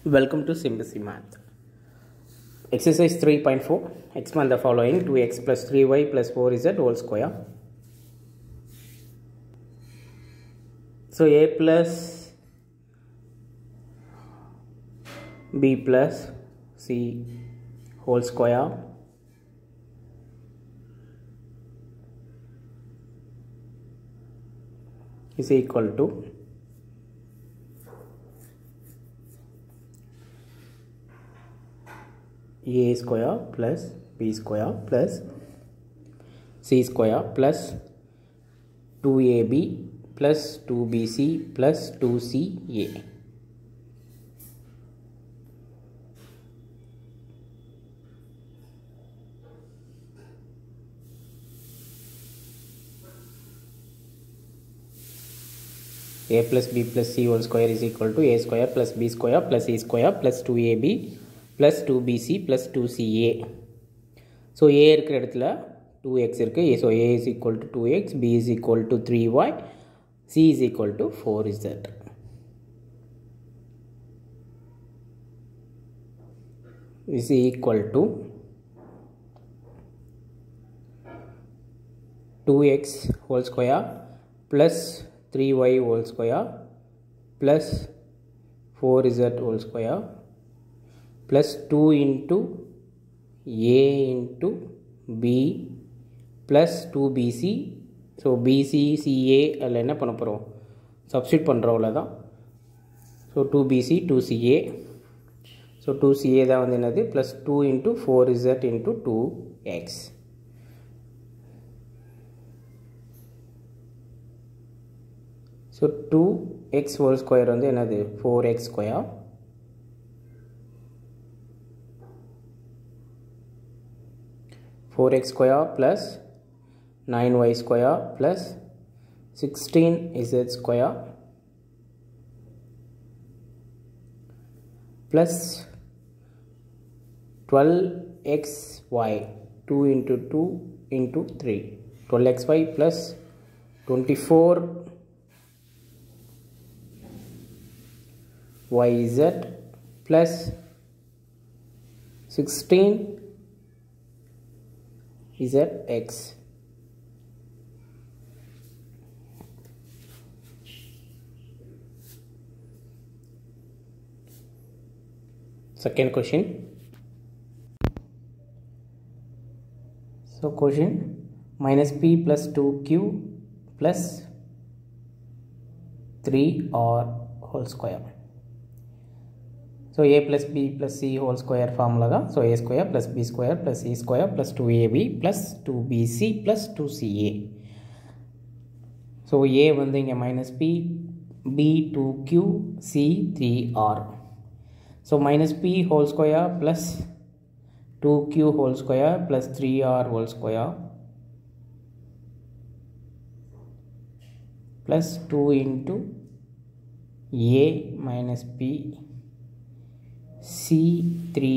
Welcome to Simplicity Math. Exercise 3.4. Expand the following: 2x plus 3y plus 4z whole square. So a plus b plus c whole square is equal to a square plus b square plus c square plus 2ab plus 2bc plus 2ca. A plus b plus c whole square is equal to a square plus b square plus c square plus 2ab plus 2bc plus 2ca. So a இருக்கிற இடத்துல 2x இருக்கு. So a is equal to 2x, b is equal to 3y, c is equal to 4z. Is equal to 2x whole square plus 3y whole square plus 4z whole square plus 2 into a into b plus 2bc. So bc ca அதில் என்ன பண்ண போகிறோம், substitute பண்ணுறோம் அவ்வளோதான். So 2bc 2ca. So 2ca தான் வந்து என்னது, plus 2 into 4z into 2x. So 2x whole square வந்து என்னது 4x square plus 9y square plus 16z square plus 12xy 2 into 2 into 3 12xy plus 24yz plus 16zx. Second question. So question: minus p plus 2q plus 3r whole square. So a plus b plus c whole square formula da. So a square plus b square plus c square plus 2ab plus 2bc plus 2ca. So a வந்து இங்க minus p, b 2q, c 3r. So minus p whole square plus 2q whole square plus 3r whole square plus 2 into a minus p c 3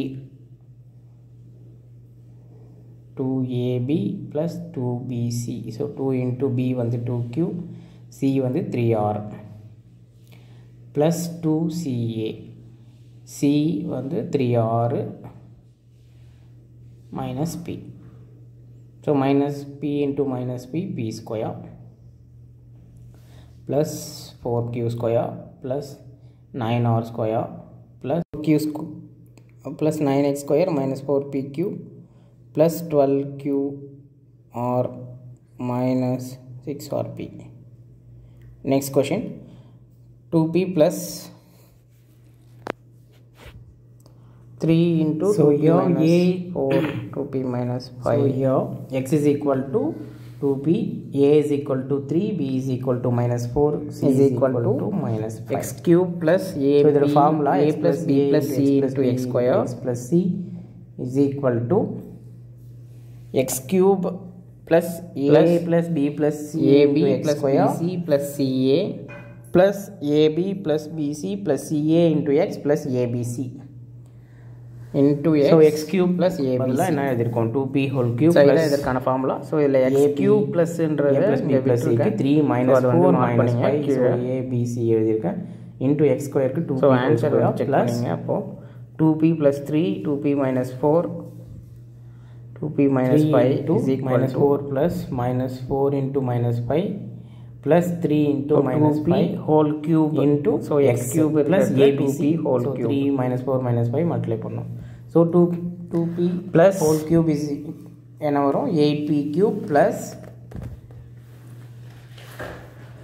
2ab plus 2bc. So 2 into b வந்து 2q, c வந்து 3r plus 2ca. c வந்து 3r minus p. So minus p into minus p, p square plus 4q square plus 9r square plus q plus 9x square minus 4pq plus 12qr minus 6rp. Next question: 2p plus 3 into 2p minus 4, 2p minus 5. So here x is equal to 2p, a is equal to 3, b is equal to minus 4, c is equal to minus 5. X cube plus a, so the formula a plus b plus c into x square plus c is equal to x cube plus a plus b plus c ab plus bc plus ca plus ab plus bc plus ca into x plus abc into x. So x cube plus a பதிலா என்ன எழுதிருக்கோம், 2p whole cube plus இதற்கான formula. So இதில் x cube plus ன்றது a plus b plus c க்கு 3 minus 4 minus 5. So a b c எழுதியிருக்கேன். into x square க்கு 2p. So answer check பண்ணுங்க. அப்போ 2p plus 3 2p minus 4 2p minus 5 is equal minus to 4 plus minus 4 into minus 5 plus 3 into so minus 5 whole cube into so x cube plus abc whole so cube. 3 minus 4 minus 5 multiply பண்ணோம். So 2p plus whole cube is என்ன வரும் 8p cube plus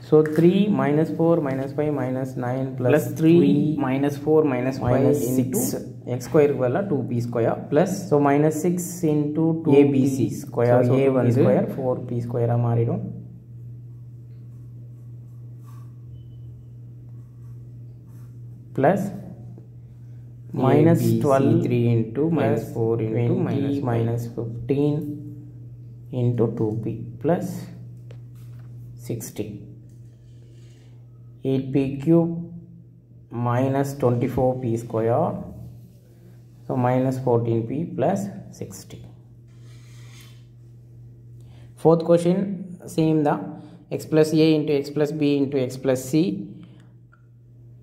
so 3 minus 4 minus 5 minus 9 plus 3 minus 4 minus 5 minus 6 x square வல்ல 2p square plus so minus 6 into 2 abc square so a வந்து square 4p square மாறிடும் plus minus 12 3 into minus 4 into minus 15 into 2p plus 60 8p cube minus 24p square so minus 14p plus 60. Fourth question same da x plus a into x plus b into x plus c.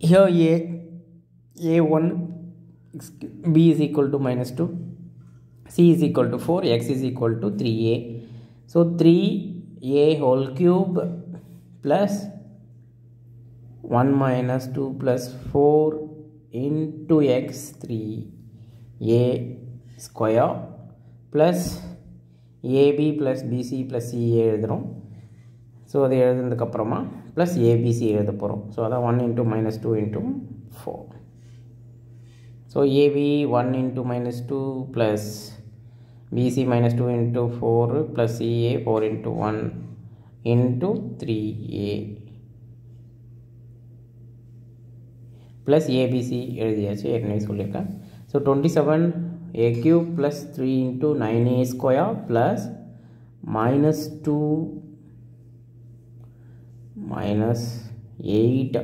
Here a1 b is equal to minus 2 c is equal to 4 x is equal to 3a. So 3a whole cube plus 1 minus 2 plus 4 into x 3a square plus ab plus bc plus c எழுதுறோம். So அதை எழுதுனதுக்கு அப்புறமா plus ABC எழுத போகிறோம். So அதான் 1 into minus 2 into 4. So A B 1 into minus 2 plus B C minus 2 into 4 plus C A 4 into 1 into 3a plus A B C எழுதியாச்சு ஏற்கனவே சொல்லியிருக்கேன். So 27a cube plus 3 into 9a square plus minus 2 minus 8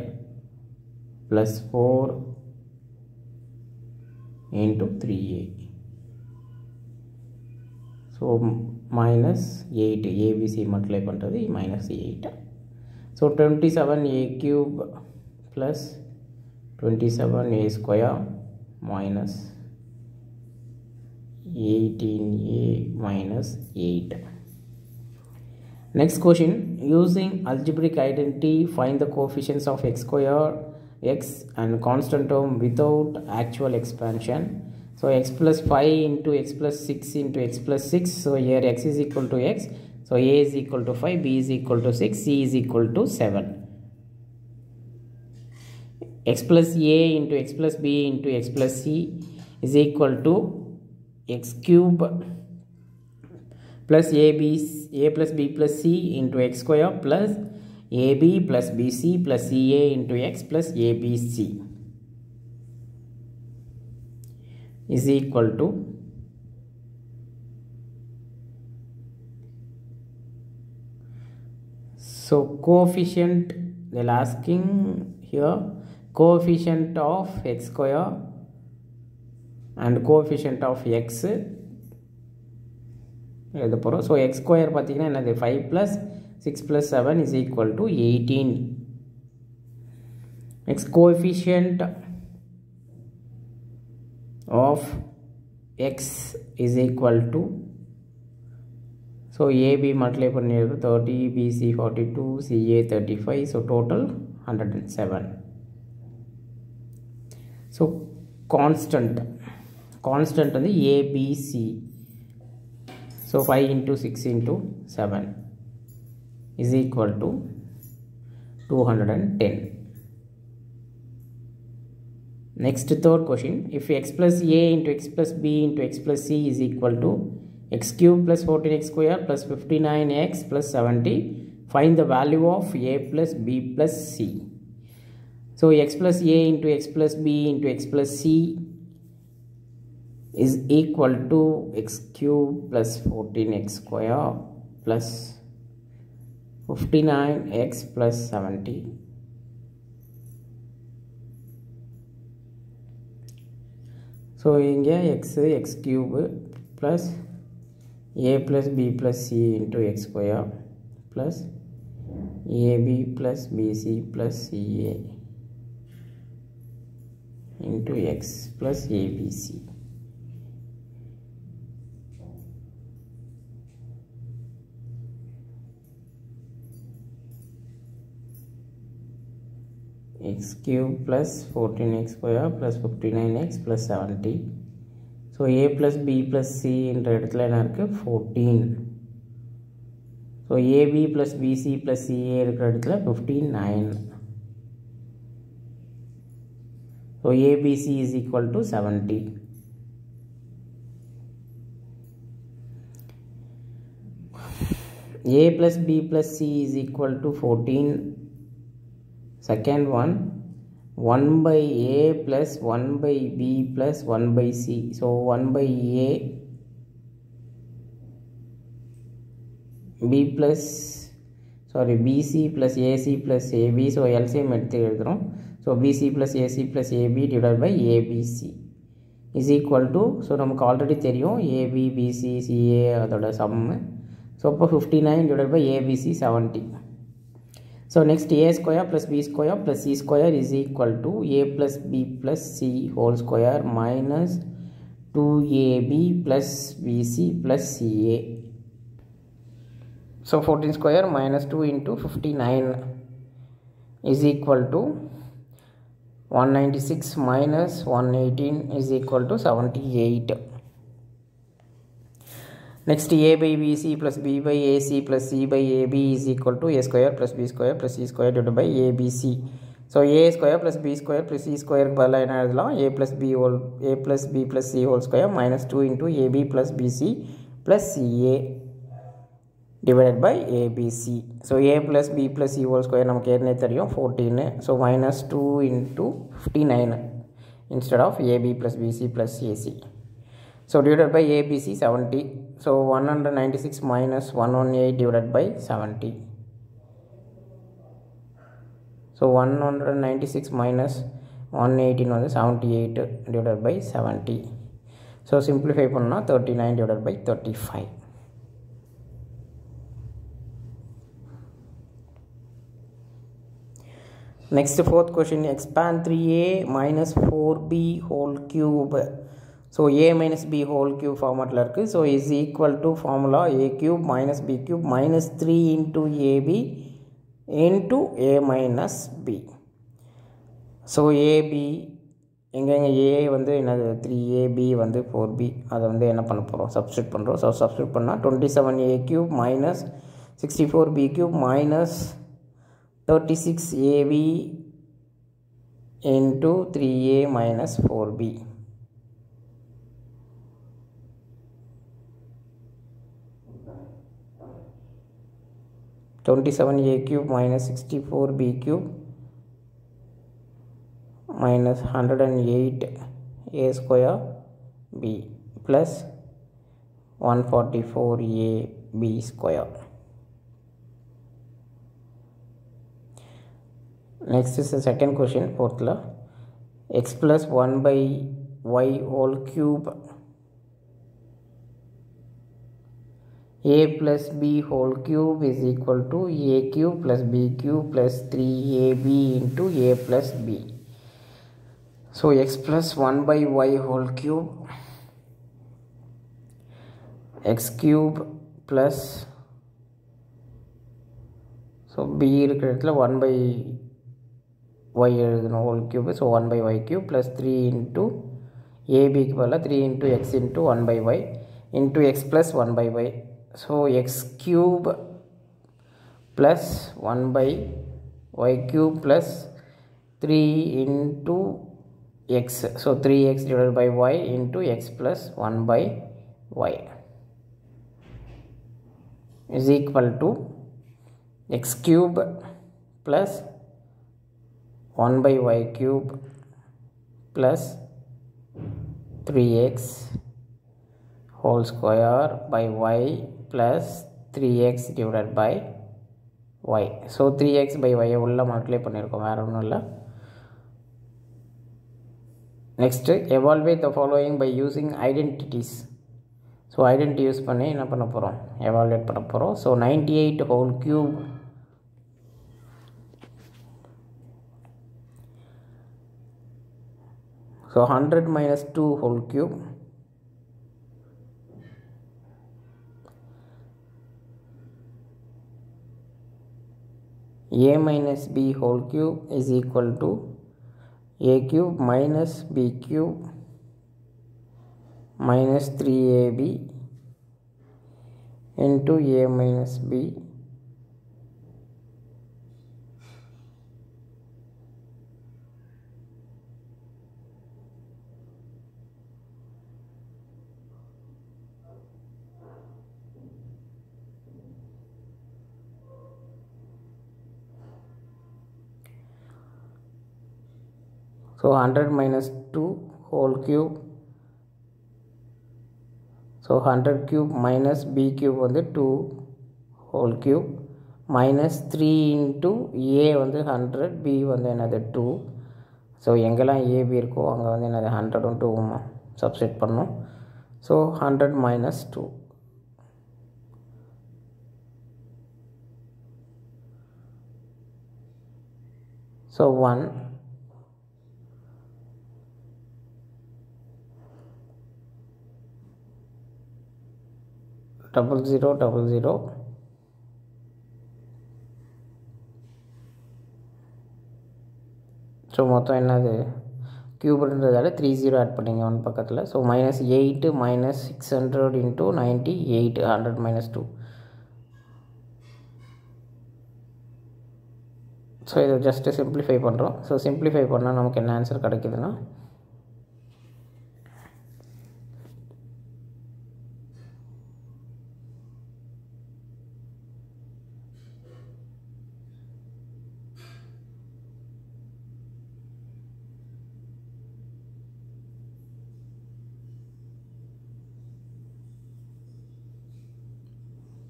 plus 4 into 3a. So minus 8 abc multiply பண்ணுறது minus 8. So 27a cube plus 27a square minus 18a minus 8. Next question, using algebraic identity find the coefficients of x square x and constant term without actual expansion. So x plus 5 into x plus 6 into x plus 6. So here x is equal to x. So a is equal to 5, b is equal to 6, c is equal to 7. X plus a into x plus b into x plus c is equal to x cube plus a plus b plus c into x square plus ab plus bc plus ca into x plus abc is equal to so coefficient they're asking here coefficient of x square and coefficient of x எழுத போகிறோம். So X square பார்த்தீங்கன்னா என்னது 5 plus 6 plus 7 is equal to 18. Next coefficient of x is equal to so AB multiply பண்ணிருக்கு 30 BC 42 CA 35 so total 107. So constant வந்து ABC. So 5 into 6 into 7 is equal to 210. Next third question, if x plus a into x plus b into x plus c is equal to x cube plus 14x square plus 59x plus 70, find the value of a plus b plus c. So x plus a into x plus b into x plus c is equal to x cube plus 14x square plus 59x plus 70. So இங்கே x cube plus a plus b plus c into x square plus ab plus bc plus ca into x plus abc. X cube plus 14x square plus 59x plus 70. So a plus b plus c என்ற இடத்துல என்ன இருக்கு 14. So ab plus bc plus ca இருக்கிற இடத்துல 59. So abc is equal to 70. A plus b plus c is equal to 14. Second one, 1 by a plus 1 by b plus 1 by c. So 1 by a b plus bc plus ac plus ab. So LCM எடுத்து எழுதுறோம். So bc plus ac plus ab divided by abc is equal to, so நமக்கு already தெரியும் ab bc ca அதோட some. So அப்போ 59 divided by abc 70. So next a square plus b square plus c square is equal to a plus b plus c whole square minus 2ab plus bc plus ca. So 14 square minus 2 into 59 is equal to 196 minus 118 is equal to 78. Next a by bc plus b by ac plus c by ab is equal to a square plus b square plus c square divided by abc. So a square plus b square plus c square பதிலா என்ன எழுதலாம் a plus b plus c whole square minus 2 into ab plus bc plus ca divided by abc. So a plus b plus c whole square நமக்கு ஏற்கனவே தெரியும் 14. So minus 2 into 59 instead of ab plus bc plus ac. So divided by abc 70. So 196 minus 118 divided by 70. So 196 minus 118 வந்து 78 divided by 70. So simplify பண்ணா 39 divided by 35. Next fourth question, expand 3a minus 4b whole cube. So a minus b whole cube formatல இருக்கு. So is equal to formula a cube minus b cube minus 3 into ab into a minus b. So ab எங்க a வந்து என்னது 3ab வந்து 4b, அதை வந்து என்ன பண்ண போகிறோம் சப்ஸ்டியூட் பண்ணுறோம். ஸோ சப்ஸ்டியூட் பண்ணால் 27a cube minus 64b cube minus 36ab into 3a minus 4b. So 27a cube minus 64b cube minus 108a square b plus 144a b square. Next is the second question, fourth law. X plus 1 by y whole cube a plus b whole cube is equal to a cube plus b cube plus 3ab into a plus b. So x plus 1 by y whole cube x cube plus, so b இருக்கிற இடத்துல 1 by y எழுதணும் whole cube. So 1 by y cube plus 3 into ab க்கு பதிலா 3 into x into 1 by y into x plus 1 by y. So x cube plus 1 by y cube plus 3 into x. So 3x divided by y into x plus 1 by y is equal to x cube plus 1 by y cube plus 3x whole square by y plus 3x divided by y. So 3x by y உள்ள multiply பண்ணியிருக்கோம், வேறு ஒன்றும் இல்லை. Next, evaluate the following by using identities. So identity use பண்ணி என்ன பண்ண போகிறோம், evaluate பண்ண போகிறோம். So 98 whole cube So 100 minus 2 whole cube. A minus b whole cube is equal to a cube minus b cube minus 3ab into a minus b So 100 minus 2 whole cube. So 100 cube minus b cube வந்து 2 whole cube minus 3 into a வந்து 100, b வந்து என்னது 2. So எங்கெல்லாம் ab இருக்கோ அங்கே வந்து என்னது 100 2 substitute பண்ணணும். So 100 minus 2. ஸோ 1 00 00. ஸோ மொத்தம் என்னது க்யூப்ன்றதால 30 ஆட் பண்ணிங்க ஒன் பக்கத்தில். So minus 8 minus 600 into 98 100 minus 2. So இதை ஜஸ்ட்டு சிம்பிளிஃபை பண்ணுறோம். ஸோ சிம்பிளிஃபை பண்ணால் நமக்கு என்ன ஆன்சர் கிடைக்குதுன்னா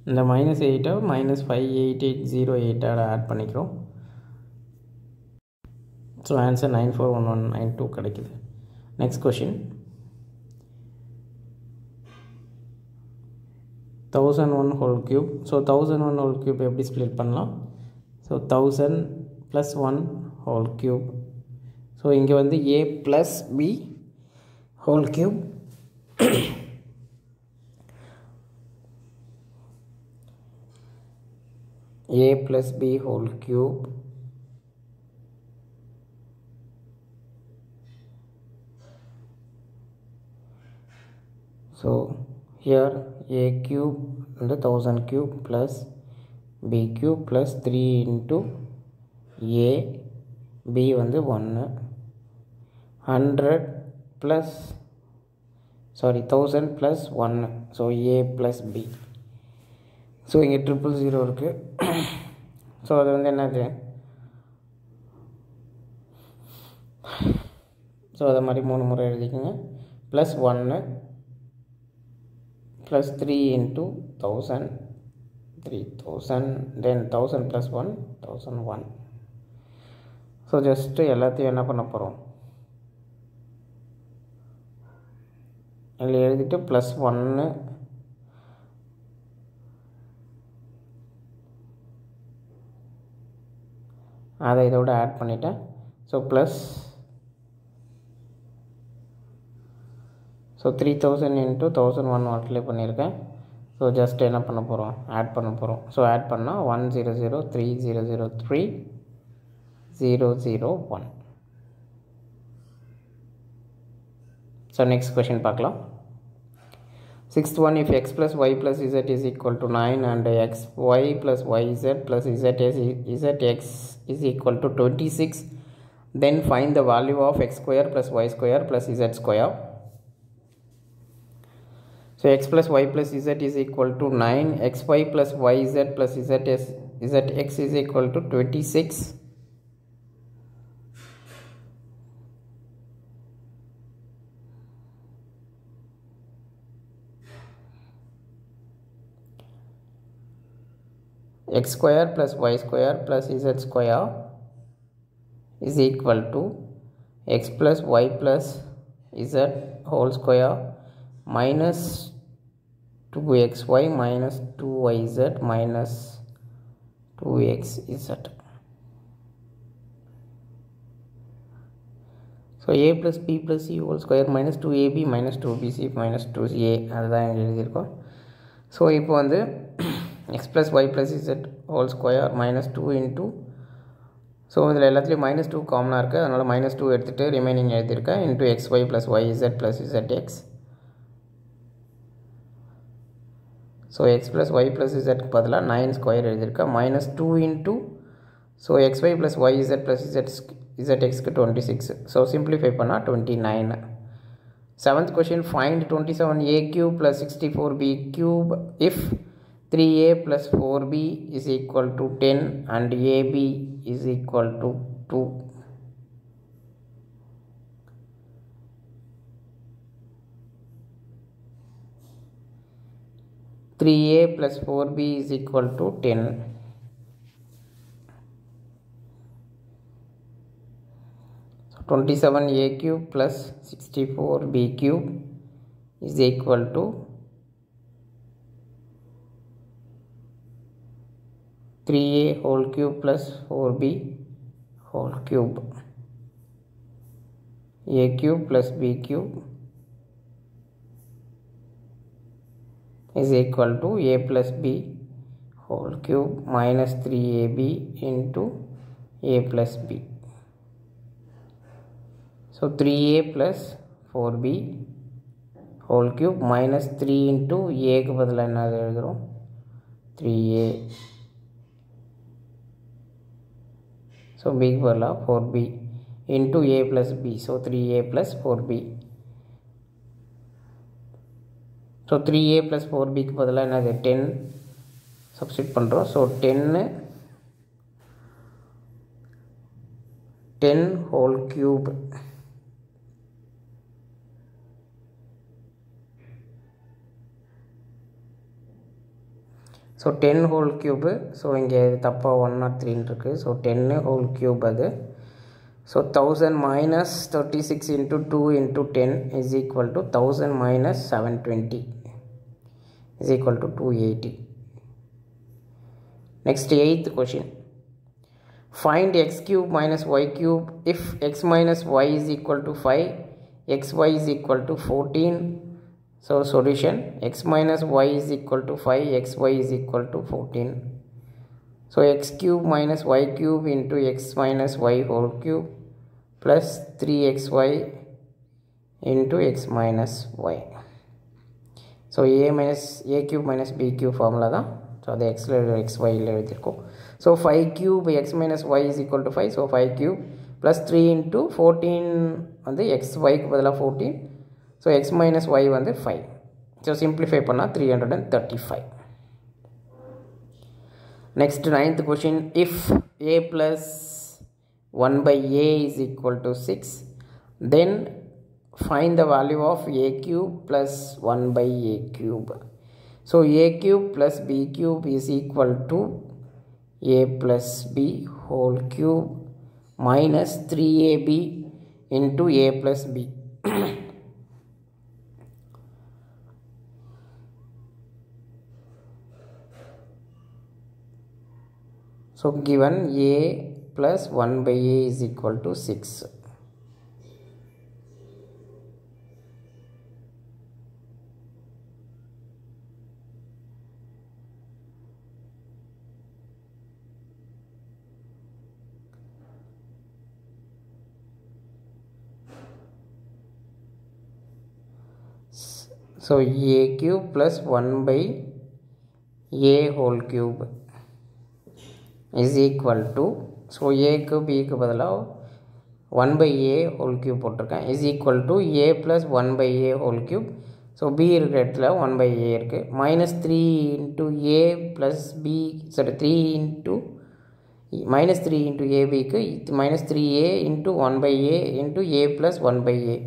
இந்த -8 -58808 ஆட் பண்ணிக்கிறோம். ஸோ ஆன்சர் 941192 கிடைக்குது. Next question 1001 whole cube. So 1001 whole cube எப்படி ஸ்ப்ளிட் பண்ணலாம்? So 1000 + 1 whole cube. ஸோ இங்கே வந்து a + b whole cube a plus b whole cube so here a cube and 1000 cube plus b cube plus 3 into a b வந்து 1 100 plus 1000 plus 1 so a plus b. So இங்கே 000 இருக்குது. So அது வந்து என்னது so அதை மாதிரி 3 முறை எழுதிக்கோங்க. Plus 1 plus 3 into 1000 3000 then 1000 plus 1 1001. So just எல்லாத்தையும் என்ன பண்ண போகிறோம் அதில் எழுதிட்டு ப்ளஸ் 1 அதை இதோட ஆட் பண்ணிட்டேன். ஸோ ப்ளஸ் 3000 into 1001 மல்டிப்ளை பண்ணியிருக்கேன். ஸோ ஜஸ்ட் என்ன பண்ண போகிறோம் ஆட் பண்ண போகிறோம். ஸோ ஆட் பண்ணால் 1003003 001. ஸோ நெக்ஸ்ட் கொஷின் பார்க்கலாம். 6th one, if x plus y plus z is equal to 9 and x y plus yz plus zx is equal to 26, then find the value of x square plus y square plus z square. So x plus y plus z is equal to 9, xy plus yz plus zx is equal to 26. X square plus y square plus z square is equal to x plus y plus z whole square minus 2xy minus 2yz minus 2xz. So a plus b plus c whole square minus 2ab minus 2bc minus 2a அதுதான் எழுதியிருக்கோம். So இப்போ வந்து x plus y plus z whole square minus 2 into so இதில் எல்லாத்துலேயும் minus 2 காமனாக இருக்குது, அதனால் minus 2 எடுத்துகிட்டு ரிமைனிங் எழுதியிருக்கேன் into xy plus yz plus zx. So x plus y plus z பதிலாக 9 ஸ்கொயர் எழுதியிருக்கேன் minus 2 into so xy plus yz plus zxக்கு 26. So simplify பண்ணால் 29. 7th question, find 27a cube plus 64b cube if 3a plus 4b is equal to 10 and ab is equal to 2. Three a plus 4b is equal to 10. So 27a cube plus 64b cube is equal to 3a whole cube plus 4b whole cube. A cube plus b cube is equal to a plus b whole cube minus 3ab into a plus b. So 3a plus 4b whole cube minus 3 into a க்கு பதிலாக என்ன எழுதுறோம் 3a. So b க்கு பதிலாக 4b into a plus b. So 3a plus 4b. So 3a plus 4b க்கு பதிலாக என்னது 10 substitute பண்ணுறோம். So 10 whole cube so 10 whole cube. So இங்கே தப்பாக 103 இருக்குது. ஸோ 10 whole cube அது. So 1000 minus 36 into 2 into 10 is equal to 1000 minus 720 is equal to 280. Next 8th question, find x cube minus y cube if x minus y is equal to 5, xy is equal to 14. So solution, x minus y is equal to 5, xy is equal to 14. So x cube minus y cube into x minus y whole cube plus 3xy into x minus y. So a cube minus b cube formula தான். So அது xy எழுதியிருக்கோம். So 5 cube x minus y is equal to 5. So 5 cube plus 3 into 14 வந்து xyக்கு பதிலாக 14. So x minus y வந்து 5. So simplify பண்ணால் 335. Next 9th question, if a plus 1 by a is equal to 6, then find the value of a cube plus 1 by a cube. So a cube plus b cube is equal to a plus b whole cube minus 3ab into a plus b. So given a plus 1 by a is equal to 6. So a cube plus 1 by a whole cube is equal to, so a க்கு b க்கு பதிலாக 1 by a whole cube போட்டிருக்கேன், is equal to a plus 1 by a whole cube. So b இருக்கிற இடத்துல 1 by a இருக்குது, minus 3 into a plus b, sorry 3 into minus 3 into a b க்கு minus 3a into 1 by a into a plus 1 by a.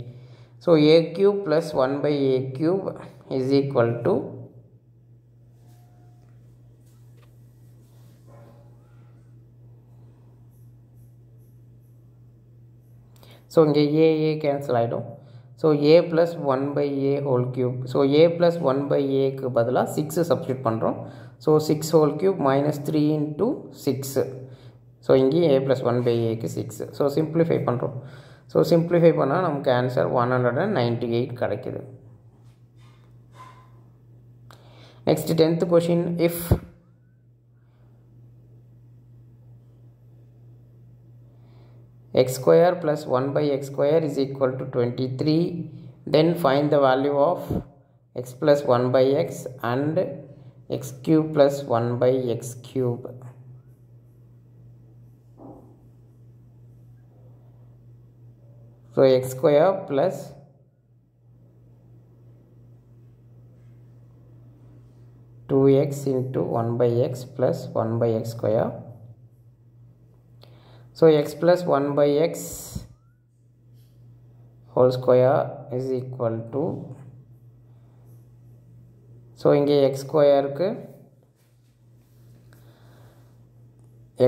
So a cube plus 1 by a cube is equal to so இங்கே a cancel ஆகிடும். So a plus 1 by a whole cube. So a plus 1 by a க்கு பதிலாக 6 substitute பண்ணுறோம். So 6 whole cube minus 3 into 6. So இங்கே a plus 1 by a க்கு 6. So simplify பண்ணுறோம். So simplify பண்ணால் நமக்கு ஆன்சர் 198 கிடைக்குது. Next 10th question. If x square plus 1 by x square is equal to 23, then find the value of x plus 1 by x and x cube plus 1 by x cube. So x square plus 2x into 1 by x plus 1 by x square. So x plus 1 by x whole square is equal to, so இங்கே x square க்கு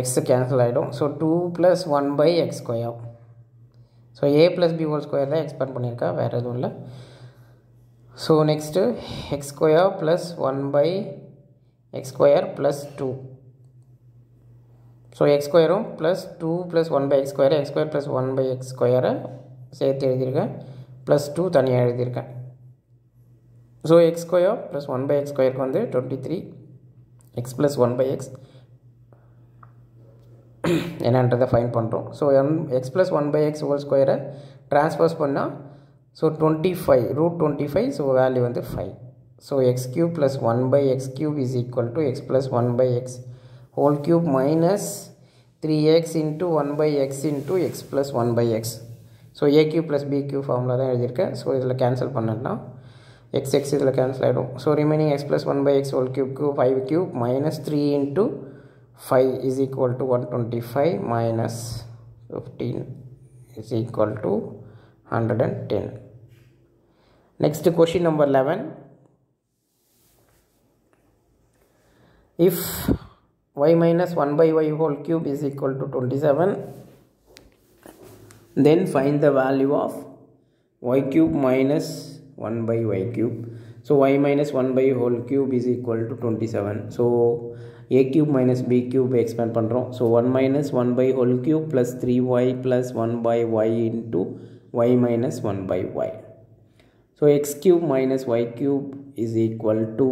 x cancel ஆயிடும். so 2 plus 1 by x square. so a plus b whole square தான் expand பண்ணியிருக்கா, வேறு எதுவும் இல்லை. so next x square plus 1 by x square plus 2. so x square plus 2 plus 1 by x square, x square plus 1 by x square சேர்த்து எழுதியிருக்கேன், plus 2 தனியாக எழுதியிருக்கேன். so x square plus 1 by x square வந்து 23, x plus 1 by x என்னன்றதை find பண்ணுறோம். So x plus 1 by x whole square transpose பண்ணால் so 25 √25, so value வந்து 5. So x cube plus 1 by x cube is equal to x plus 1 by x whole cube minus 3x into 1 by x into x plus 1 by x. So a cube plus b cube formula தான் எழுதியிருக்கேன். So இதில் cancel பண்ணனா x இதில் cancel ஆகிடும். So remaining x plus 1 by x whole cube 5 cube minus 3 into 5 is equal to 125 minus 15 is equal to 110. Next question number 11. If y minus 1 by y whole cube is equal to 27, then find the value of y cube minus 1 by y cube. So y minus 1 by whole cube is equal to 27. So a cube minus b cube expand பண்ணுறோம். So 1 minus 1 by whole cube plus 3y plus 1 by y into y minus 1 by y. So x cube minus y cube is equal to,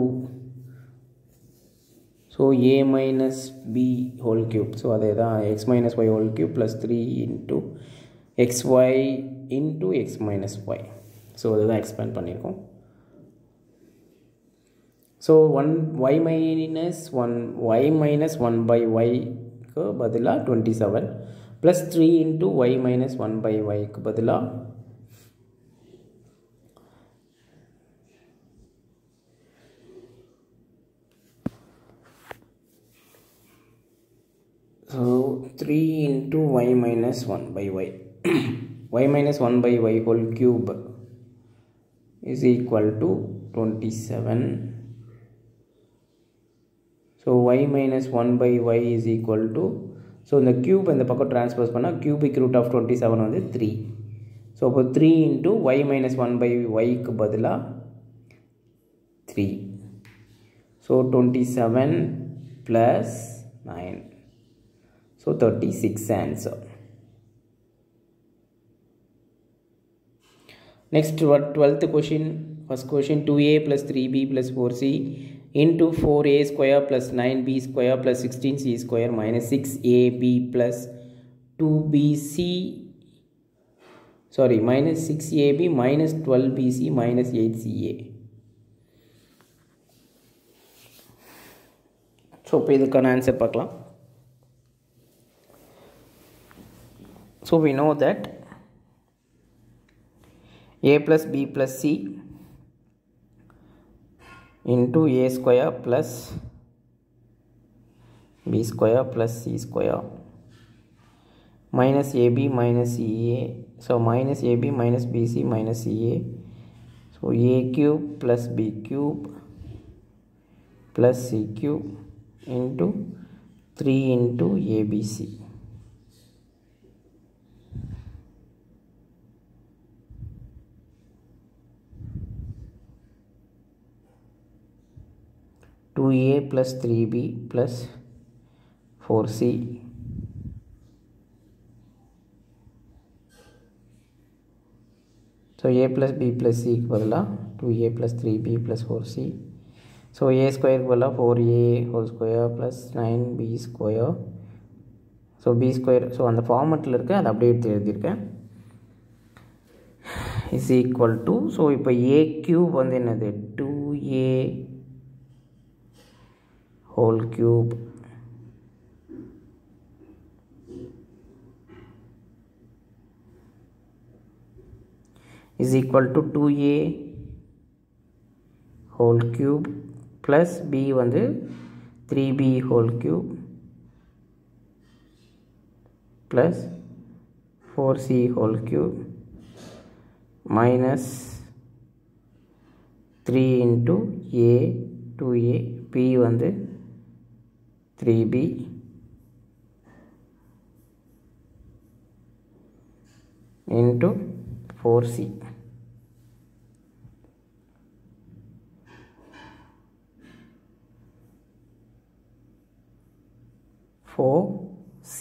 so a minus b whole cube. So அதே தான் x minus y whole cube plus 3 into xy into x minus y. So அதுதான் expand பண்ணியிருக்கோம். So 1 y minus 1 by y க்கு பதிலா 27 plus 3 into y minus 1 by y க்கு பதிலா so 3 into y minus 1 by y y minus 1 by y whole cube is equal to 27. So y minus 1 by y is equal to, so இந்த cube இந்த பக்கம் transpose பண்ணால் cubic root of 27 வந்து 3. So அப்போ 3 into y minus 1 by yக்கு பதிலாக 3. So 27 plus 9. So 36 answer. Next 12th question. First question, 2a plus 3b plus 4c into 4a square plus 9b square plus 16c square minus 6ab plus 2bc, sorry, minus 6ab minus 12bc minus 8ca. So இப்போ இதுக்கான answer பார்க்கலாம். So we know that a plus b plus c into a square plus b square plus c square minus ab minus ca. So minus ab minus bc minus ca. So a cube plus b cube plus c cube into 3 into abc. a plus 3b plus 4c So a plus b plus c க்கு பதிலா 2a plus 3b plus 4c. So a square க்கு பதிலா 4a whole square plus 9b square. So b square, so அந்த ஃபார்மட்டில் இருக்கு, அதை அப்படியே எடுத்து எழுதியிருக்கேன். is equal to, so இப்போ a cube வந்து என்னது 2a whole cube is equal to 2a whole cube plus b வந்து 3b whole cube plus 4c whole cube minus 3 into a 2a, b வந்து 3b into 4c. C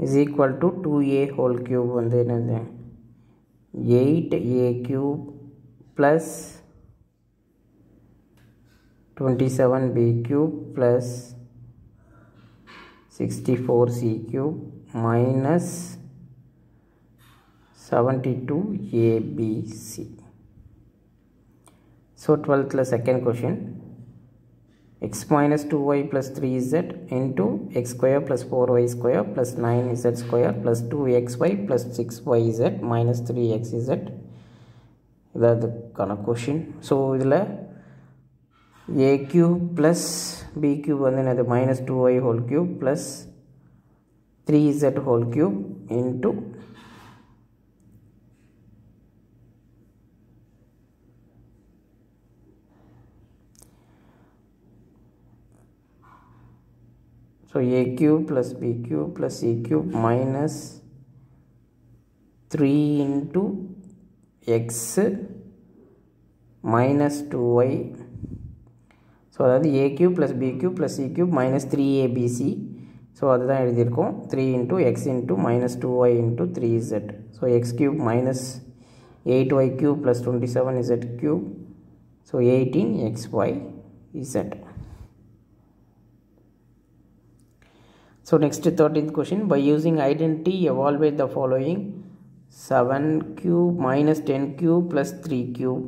is equal to 2a whole cube வந்து என்னது 8a cube plus 27b cube plus 64c cube minus 72abc. So 12th second question, x minus 2y plus 3z into x square plus 4y square plus 9z square plus 2xy plus 6yz minus 3xz. இதுக்கான question. So இதில் a cube plus b cube வந்து என்னது minus 2y whole cube plus 3z whole cube into so a cube plus b cube plus c cube minus 3 into x minus 2y. So அதாவது a cube plus b cube plus c cube minus 3abc. So அதுதான் எழுதியிருக்கோம் 3 into x into minus 2y into 3z. So x cube minus 8y cube plus 27z cube. So 18xyz. So next 13th question, by using identity evaluate the following: 7 cube minus 10 cube plus 3 cube.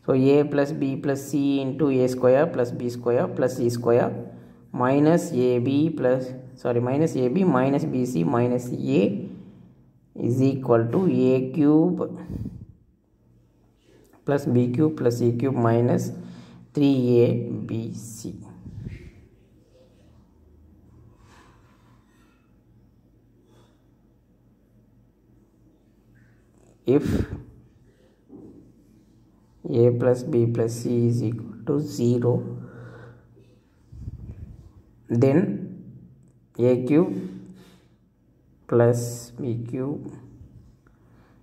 So a plus b plus c into a square plus b square plus c square minus ab minus ab minus bc minus a is equal to a cube plus b cube plus c cube minus 3abc. If a plus b plus c is equal to 0, then a cube plus b cube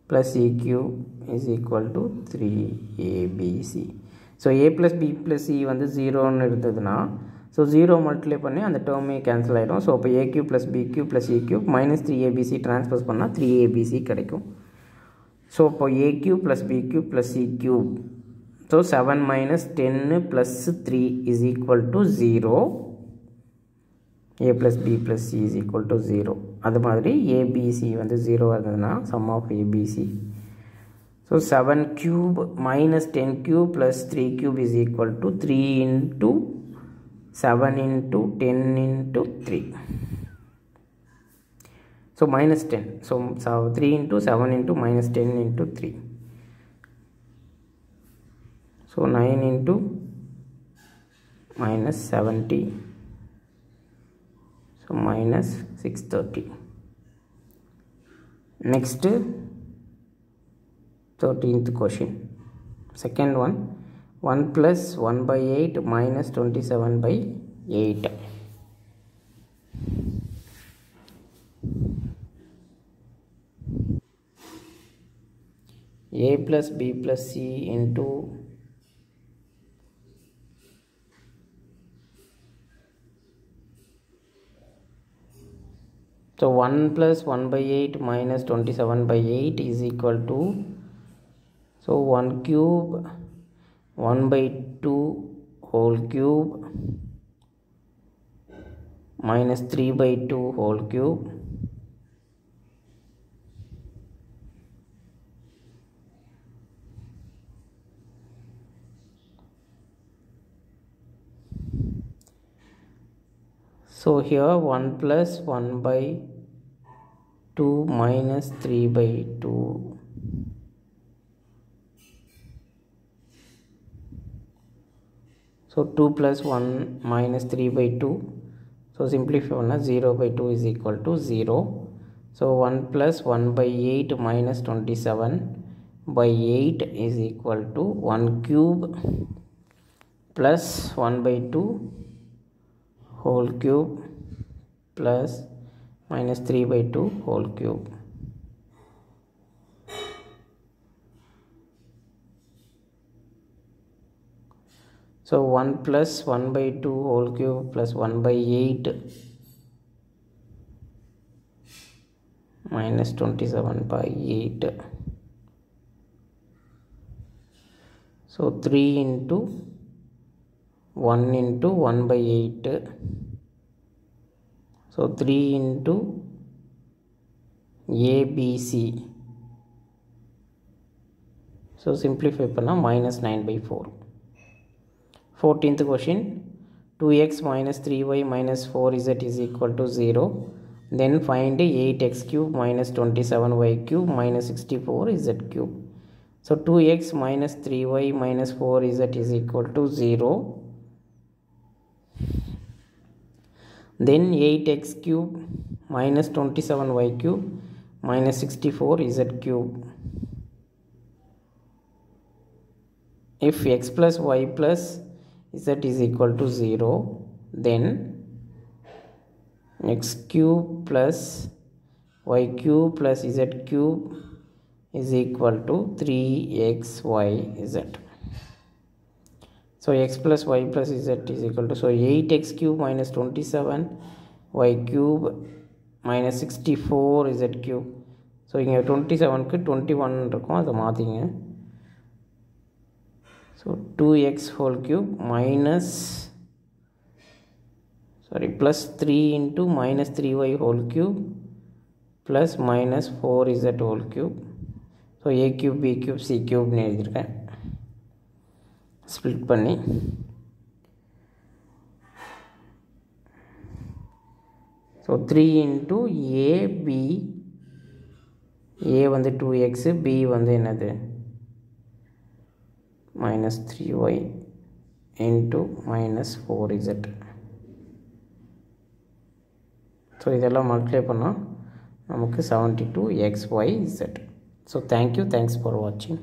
plus c cube is equal to 3abc. So a plus b plus c வந்து 0ன்னு இருந்ததுன்னா, so 0 multiply பண்ணி அந்த டேர்மே cancel ஆகிடும். So இப்போ a cube plus b cube plus c cube minus 3abc transpose பண்ணால் 3abc கிடைக்கும். So இப்போ a cube plus b cube plus c cube, so 7 minus 10 plus 3 is equal to 0. a plus b plus c is equal to 0. அது மாதிரி abc வந்து 0 இருந்ததுன்னா sum of abc. So 7 cube minus 10 cube plus 3 cube is equal to 3 into 7 into 10 into 3. So minus 10. So 3 into 7 into minus 10 into 3. So 9 into minus 70. So minus 630. Next 13th question. Second one. 1 plus 1 by 8 minus 27 by 8. A plus b plus c into So 1 plus 1 by 8 minus 27 by 8 is equal to, so 1 cube 1 by 2 whole cube minus 3 by 2 whole cube so here 1 plus 1 by 2 minus 3 by 2 so 2 plus 1 minus 3 by 2, so simplify 0 by 2 is equal to 0. So 1 plus 1 by 8 minus 27 by 8 is equal to 1 cube plus 1 by 2 whole cube plus minus 3 by 2 whole cube. So 1 plus 1 by 2 whole cube plus 1 by 8 minus 27 by 8. So 3 into 1 into 1 by 8. So 3 into ABC. So simplify panna minus 9 by 4. 14th question, 2x minus 3y minus 4z is equal to 0. Then find 8x cube minus 27y cube minus 64z cube. So 2x minus 3y minus 4z is equal to 0. Then 8x cube minus 27y cube minus 64z cube. If x plus y plus z is equal to 0, then x cube plus y cube plus z cube is equal to 3xyz. So x plus y plus z is equal to, so 8x cube minus 27 y cube minus 64 z cube. So இங்க 27 க்கு 21 இருக்கும், அதை மாத்திங்க. So 2x whole cube minus, plus 3 into minus 3y whole cube plus minus 4z whole cube. So a cube, b cube, c cube னு எழுதிருக்கேன் split பண்ணி. So 3 into a, b, a வந்து 2x, b வந்து என்னது minus 3y into minus 4z. So இதெல்லாம் multiply பண்ணால் நமக்கு 72xyz. So thank you, thanks for watching.